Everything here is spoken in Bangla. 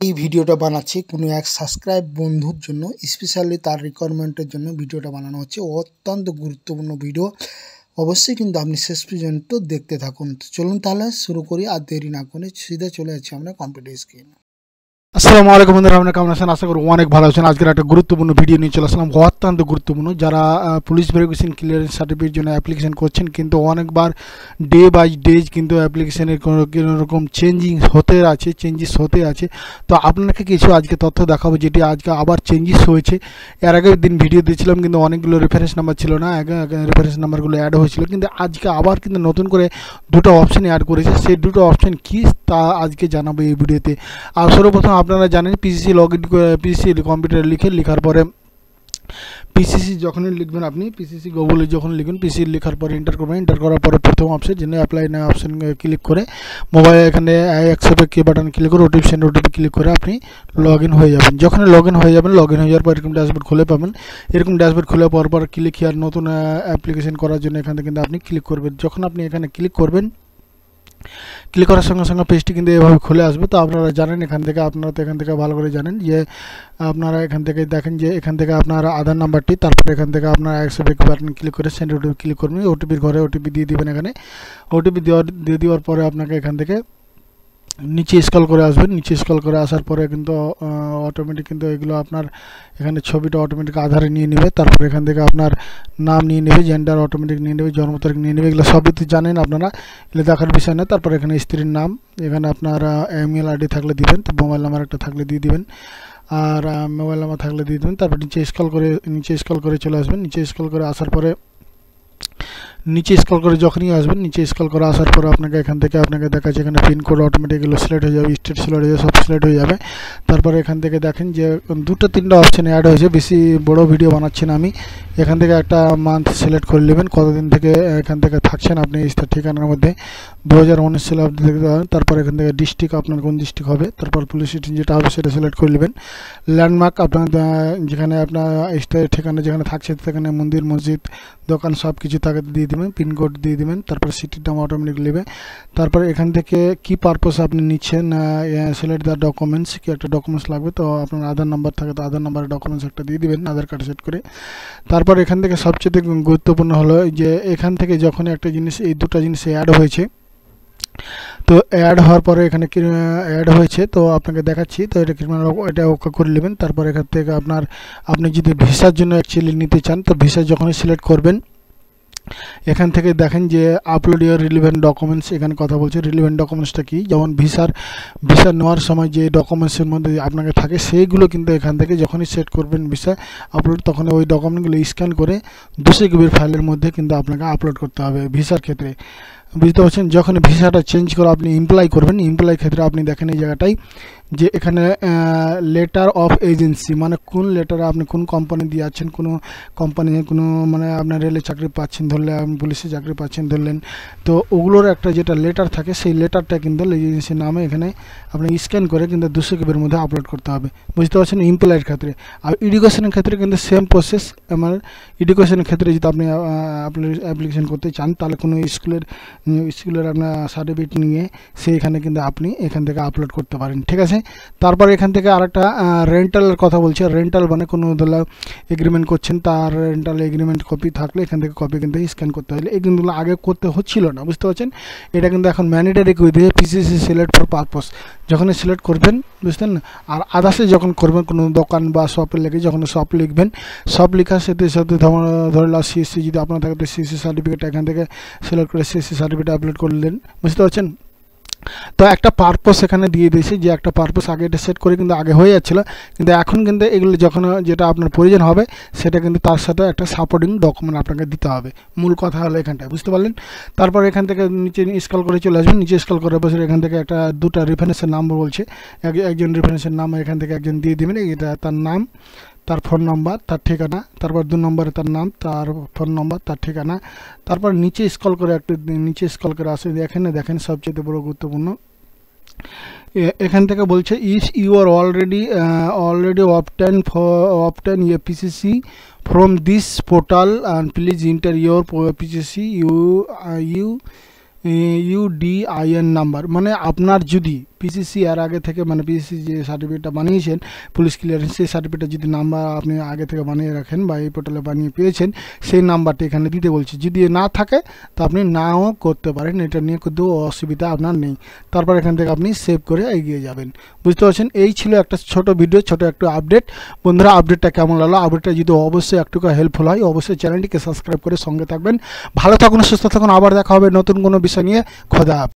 এই ভিডিওটা বানাচ্ছি কোনো এক সাবস্ক্রাইব বন্ধুর জন্য, স্পেশালি তার রিকোয়ারমেন্টের জন্য ভিডিওটা বানানো হচ্ছে। অত্যন্ত গুরুত্বপূর্ণ ভিডিও, অবশ্যই কিন্তু আপনি শেষ পর্যন্ত দেখতে থাকুন। তো চলুন তাহলে শুরু করি, আর দেরি না করে সিধা চলে যাচ্ছি আমরা কম্পিউটার স্ক্রিনে। আসসালামু আলাইকুম বন্ধুরা, আপনারা কেমন আছেন? আশা করি অনেক ভালো আছেন। আজকের একটা গুরুত্বপূর্ণ ভিডিও নিয়ে চলে আসলাম, অত্যন্ত গুরুত্বপূর্ণ। যারা পুলিশ ভেরিফিকেশন ক্লিয়ারেন্স সার্টিফিকেট জন্য অ্যাপ্লিকেশন করছেন, কিন্তু অনেকবার ডে বাই ডে কিন্তু অ্যাপ্লিকেশনের কোনো রকম চেঞ্জিস হতে আছে। তো আপনাকে কিছু আজকে তথ্য দেখাবো, যেটি আজকে আবার চেঞ্জিস হয়েছে। এর আগের দিন ভিডিও দিয়েছিলাম, কিন্তু অনেকগুলো রেফারেন্স নাম্বার ছিল না, রেফারেন্স নাম্বারগুলো অ্যাড হয়েছিল। কিন্তু আজকে আবার কিন্তু নতুন করে দুটো অপশন অ্যাড করেছে। সেই দুটো অপশন কী তা আজকে জানাবো এই ভিডিওতে। আর সর্বপ্রথম আপনারা জানেন পিসিসি পিসিসি কম্পিউটারে লেখার পরে পিসিসি যখনই লিখবেন, আপনি পিসিসি গুগলে যখন লিখবেন, পিসি লেখার পরে এন্টার করবেন। এন্টার করার পরে প্রথম অপশন যেন অ্যাপ্লাই না অপশন ক্লিক করে মোবাইল এখানে অ্যাকসেপ্ট কে বাটন ক্লিক করে ওটিপি ক্লিক করে আপনি লগ ইন হয়ে যাবেন। যখন লগ ইন হয়ে যাওয়ার পর এরকম ড্যাশবোর্ড খুলে পাবেন। এরকম ড্যাশবোর্ড খুলে পাওয়ার পর ক্লিক হিয়ার নতুন অ্যাপ্লিকেশন করার জন্য এখান থেকে কিন্তু আপনি ক্লিক করবেন। যখন আপনি এখানে ক্লিক করবেন, ক্লিক করার সঙ্গে সঙ্গে পেজটি কিন্তু এভাবে খুলে আসবে। তো আপনারা জানেন আপনারা তো এখান থেকে ভালো করে জানেন যে আপনারা এখান থেকে দেখেন যে এখান থেকে আপনার আধার নাম্বারটি, তারপরে এখান থেকে আপনারা অ্যাকসেপ্ট বাটন ক্লিক করে সেন্ড ওটিপি ক্লিক করবেন। ওটিপির ঘরে ওটিপি দিয়ে দিবেন। এখানে ওটিপি দিয়ে দেওয়ার পরে আপনাকে এখান থেকে নিচে স্ক্রল করে আসবেন। নিচে স্ক্রল করে আসার পরে কিন্তু অটোমেটিক কিন্তু এগুলো আপনার এখানে ছবিটা অটোমেটিক আধারে নিয়ে নেবে। তারপর এখান থেকে আপনার নাম নিয়ে নেবে, জেন্ডার অটোমেটিক নিয়ে নেবে, জন্ম তারিখ নিয়ে নেবে। এগুলো সবই তো জানেন আপনারা, এগুলো দেখার বিষয় না। তারপর এখানে স্ত্রীর নাম, এখানে আপনার ইমেল আইডি থাকলে দিবেন, তো মোবাইল নাম্বার একটা থাকলে দিয়ে দিবেন, আর মোবাইল নাম্বার থাকলে দিয়ে দেবেন। তারপর নিচে স্ক্রল করে চলে আসবেন। নিচে স্ক্রল করে আসার পরে যখনই আসবেন, নিচে স্ক্রল করে আসার পর আপনাকে এখান থেকে দেখাচ্ছে এখানে পিনকোড অটোমেটিক এগুলো সিলেক্ট হয়ে যাবে, স্টেট সিলেক্ট হয়ে যাবে, সব সিলেক্ট হয়ে যাবে। তারপরে এখান থেকে দেখেন যে দুটো তিনটা অপশান অ্যাড হয়েছে। বেশি বড় ভিডিও বানাচ্ছি না আমি। এখান থেকে একটা মান্থ সিলেক্ট করে নেবেন, কতদিন থেকে এখান থেকে থাকছেন আপনি এই ঠিকানার মধ্যে। 2019 সালে আপনি দেখতে পাবেন। তারপর এখান থেকে ডিস্ট্রিক্ট আপনার কোন ডিস্ট্রিক্ট হবে, তারপর পুলিশ স্টেশন যেটা হবে সেটা সিলেক্ট করে নেবেন। ল্যান্ডমার্ক আপনার যেখানে আপনার ঠিকানা যেখানে থাকছে সেখানে মন্দির, মসজিদ, দোকান সব কিছু থাকে দিয়ে দেবেন। পিনকোড দিয়ে দেবেন। তারপর সিটির নাম অটোমেটিক নেবে। তারপর এখান থেকে কি পারপোজ আপনি নিচ্ছেন, সিলেক্ট দ্য ডকুমেন্টস, কি একটা ডকুমেন্টস লাগবে। তো আপনার আধার নাম্বার থাকে, তো আধার নাম্বারের ডকুমেন্টস একটা দিয়ে দিবেন, আধার কার্ড সেট করে। তারপর এখান থেকে সবচেয়ে গুরুত্বপূর্ণ হলো যে এখান থেকে যখন একটা জিনিস, এই দুটো জিনিস অ্যাড হয়েছে, তো অ্যাড হওয়ার পরে এখানে অ্যাড হয়েছে তো আপনাকে দেখাচ্ছি। তো এটা ওকে করে নেবেন। তারপর এখান থেকে আপনি যদি ভিসার জন্য অ্যাকচুয়ালি নিতে চান, তো ভিসা যখনই সিলেক্ট করবেন, এখান থেকে দেখেন যে আপলোড ইয়ার রিলিভেন্ট ডকুমেন্টস, এখানে কথা বলছে রিলিভেন্ট ডকুমেন্টসটা কি। যেমন ভিসা নেওয়ার সময় যে ডকুমেন্টসের মধ্যে আপনাকে থাকে সেইগুলো কিন্তু এখান থেকে যখনই সেট করবেন ভিসা আপলোড, তখন ওই ডকুমেন্টগুলো স্ক্যান করে 200 GB ফাইলের মধ্যে কিন্তু আপনাকে আপলোড করতে হবে ভিসার ক্ষেত্রে। বুঝতে পারছেন? যখন ভিসাটা চেঞ্জ করে আপনি এমপ্লয় করবেন, এমপ্লয় ক্ষেত্রে আপনি দেখেন এই জায়গাটায় যে এখানে লেটার অফ এজেন্সি, মানে কোন লেটারে আপনি কোন কোম্পানি দিয়ে আছেন, কোনো কোম্পানি কোনো মানে আপনার রেলে চাকরি পাচ্ছেন ধরলে, আপনি পুলিশে চাকরি পাচ্ছেন ধরলেন, তো ওগুলোর একটা যেটা লেটার থাকে সেই লেটারটা কিন্তু এজেন্সির নামে এখানে আপনি স্ক্যান করে কিন্তু 200 GB মধ্যে আপলোড করতে হবে। বুঝতে পারছেন? এমপ্লয়ের ক্ষেত্রে। আর এডুকেশনের ক্ষেত্রে কিন্তু সেম প্রসেস। আমার এডুকেশনের ক্ষেত্রে যদি আপনি অ্যাপ্লিকেশন করতে চান, তাহলে কোনো স্কুলের আপনার সার্টিফিকেট নিয়ে সেইখানে কিন্তু আপনি এখান থেকে আপলোড করতে পারেন। ঠিক আছে? তারপর এখান থেকে আরেকটা রেন্টালের কথা বলছে। রেন্টাল মানে কোনো ধরো এগ্রিমেন্ট করছেন, তার রেন্টাল এগ্রিমেন্ট কপি থাকলে এখান থেকে কপি কিন্তু স্ক্যান করতে হবে। এই কিন্তু আগে করতে হচ্ছিল না। বুঝতে পারছেন? এটা কিন্তু এখন ম্যান্ডেটরি করে দিয়ে পিসিসি সিলেক্ট ফর পারপোজ যখনই সিলেক্ট করবেন, বুঝতেন না? আর আদার্সে যখন করবেন কোনো দোকান বা শপের লেগে, যখন শপ লিখবেন, শপ লেখার সাথে ধরে সিএসসি যদি আপনার থাকে, তো সিএসসি সার্টিফিকেট এখান থেকে সিলেক্ট করে সিএসসি সার্টিফিকেট আপলোড করলেন। বুঝতে পারছেন? তো একটা পারপোজ এখানে দিয়ে দিয়েছি, যে একটা পারপোজ আগে এটা সেট করে কিন্তু আগে হয়ে যাচ্ছিলো, কিন্তু এখন কিন্তু এগুলো যখন যেটা আপনার প্রয়োজন হবে সেটা কিন্তু তার সাথে একটা সাপোর্টিং ডকুমেন্ট আপনাকে দিতে হবে। মূল কথা হলো এখানটায়। বুঝতে পারলেন? তারপর এখান থেকে নিচে স্ক্রল করে চলে আসবেন। নিচে স্ক্রল করার পর এখান থেকে দুটা রেফারেন্সের নাম্বার বলছে, একজন রেফারেন্সের নাম এখান থেকে একজন দিয়ে দেবেন। এটা তার নাম, তার ফোন নম্বর, তার ঠিকানা, তারপর 2 নম্বরে তার নাম, তার ফোন নম্বর, তার ঠিকানা। তারপর নিচে স্ক্রল করে আসে, দেখেন সবচেয়ে বড় গুরুত্বপূর্ণ, এখান থেকে বলছে if you are already obtain a PCC from this portal and please enter your PCC UDIN number. মানে আপনার যদি পিসিসি এর আগে থেকে মানে পিসিসি যে সার্টিফিকেটটা বানিয়েছেন পুলিশ ক্লিয়ারেন্স, সেই সার্টিফিকেটটা যদি নাম্বার আপনি আগে থেকে বানিয়ে রাখেন বা এই পোর্টালে বানিয়ে পেয়েছেন, সেই নাম্বারটা এখানে দিতে বলছি। যদি না থাকে তো আপনি নাও করতে পারেন, এটা নিয়ে কিন্তু অসুবিধা আপনার নেই। তারপর এখান থেকে আপনি সেভ করে এগিয়ে যাবেন। বুঝতে পারছেন, এই ছিল একটা ছোট ভিডিও, ছোট একটু আপডেট। বন্ধুরা আপডেটটা কেমন লাগলো, আপডেটটা যদি অবশ্যই একটু হেল্পফুল হয় অবশ্যই চ্যানেলটিকে সাবস্ক্রাইব করে সঙ্গে থাকবেন। ভালো থাকুন, সুস্থ থাকুন, আবার দেখা হবে নতুন কোনো বিষয় নিয়ে। খোদা হাফেজ।